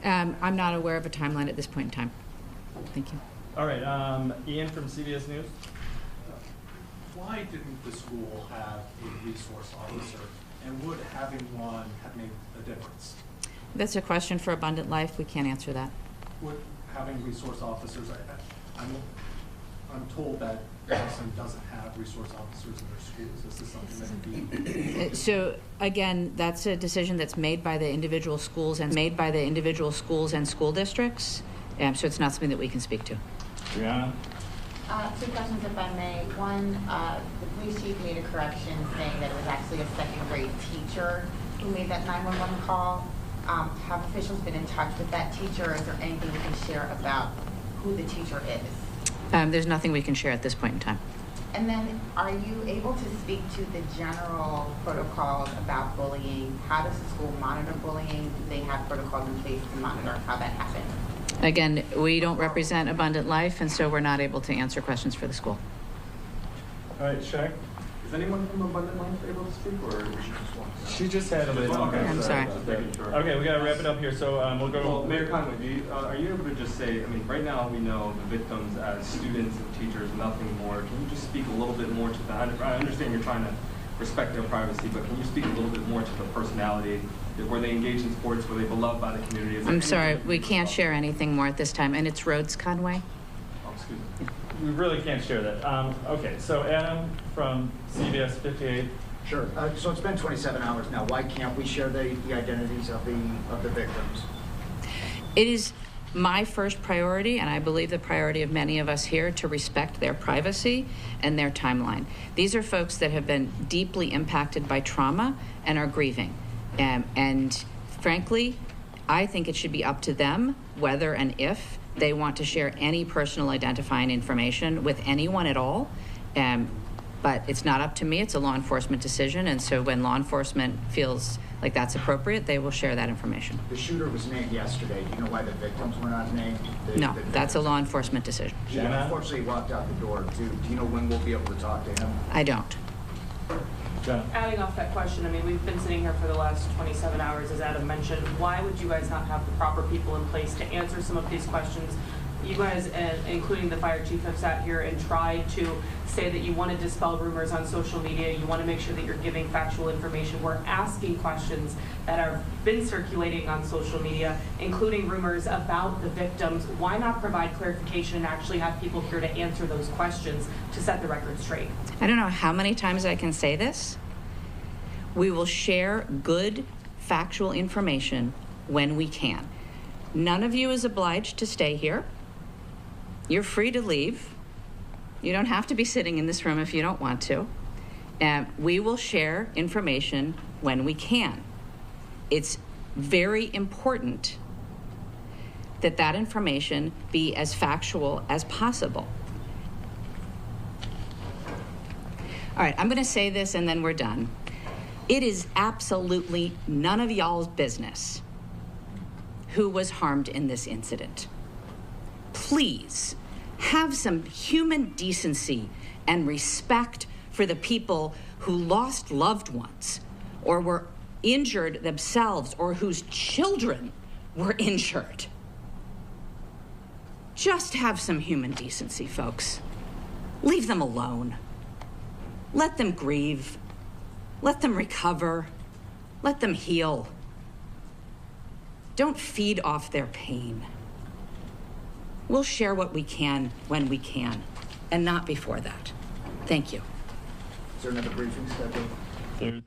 I'm not aware of a timeline at this point in time. Thank you. All right, Ian from CBS News. Why didn't the school have a resource officer, and would having one have made a difference? That's a question for Abundant Life. We can't answer that. Would having resource officers, I'm told that Boston doesn't have resource officers in their schools. Is this something that would be? So again, that's a decision that's made by the individual schools and school districts. So it's not something that we can speak to. Brianna? Two questions, if I may. One, the police chief made a correction saying that it was actually a second grade teacher who made that 911 call. Have officials been in touch with that teacher? Is there anything we can share about who the teacher is? There's nothing we can share at this point in time. And then, are you able to speak to the general protocols about bullying? How does the school monitor bullying? Do they have protocols in place to monitor how that happens? Again, we don't represent Abundant Life, and so we're not able to answer questions for the school. All right, Shaq? Is anyone from Abundant Life able to speak, or was she just one? She just had a little. Okay, I'm sorry. Okay, we got to wrap it up here, so we'll go. Well, Mayor Conway, are you able to just say, I mean, right now we know the victims as students and teachers, nothing more. Can you just speak a little bit more to that? I understand you're trying to respect their privacy, but can you speak a little bit more to the personality? Were they engaged in sports? Were they beloved by the community? I'm sorry, we can't share anything more at this time. And it's Rhodes Conway? Oh, excuse me. We really can't share that. Okay, so Adam from CBS 58. Sure. So it's been 27 hours now. Why can't we share the identities of the victims? It is my first priority, and I believe the priority of many of us here, to respect their privacy and their timeline. These are folks that have been deeply impacted by trauma and are grieving. And frankly, I think it should be up to them whether and if they want to share any personal identifying information with anyone at all. But it's not up to me. It's a law enforcement decision. And so when law enforcement feels like that's appropriate, they will share that information. The shooter was named yesterday. Do you know why the victims were not named? No, that's a law enforcement decision. He unfortunately walked out the door, too. Do you know when we'll be able to talk to him? I don't. Jenna? Adding off that question, I mean, we've been sitting here for the last 27 hours, as Adam mentioned. Why would you guys not have the proper people in place to answer some of these questions? You guys, including the fire chief, have sat here and tried to say that you want to dispel rumors on social media. You want to make sure that you're giving factual information. We're asking questions that have been circulating on social media, including rumors about the victims. Why not provide clarification and actually have people here to answer those questions to set the record straight? I don't know how many times I can say this. We will share good, factual information when we can. None of you is obliged to stay here. You're free to leave. You don't have to be sitting in this room if you don't want to. We will share information when we can. It's very important that that information be as factual as possible. All right, I'm going to say this and then we're done. It is absolutely none of y'all's business who was harmed in this incident. Please have some human decency and respect for the people who lost loved ones or were injured themselves or whose children were injured. Just have some human decency, folks. Leave them alone. Let them grieve. Let them recover. Let them heal. Don't feed off their pain. We'll share what we can when we can, and not before that. Thank you. Is there another briefing scheduled? There,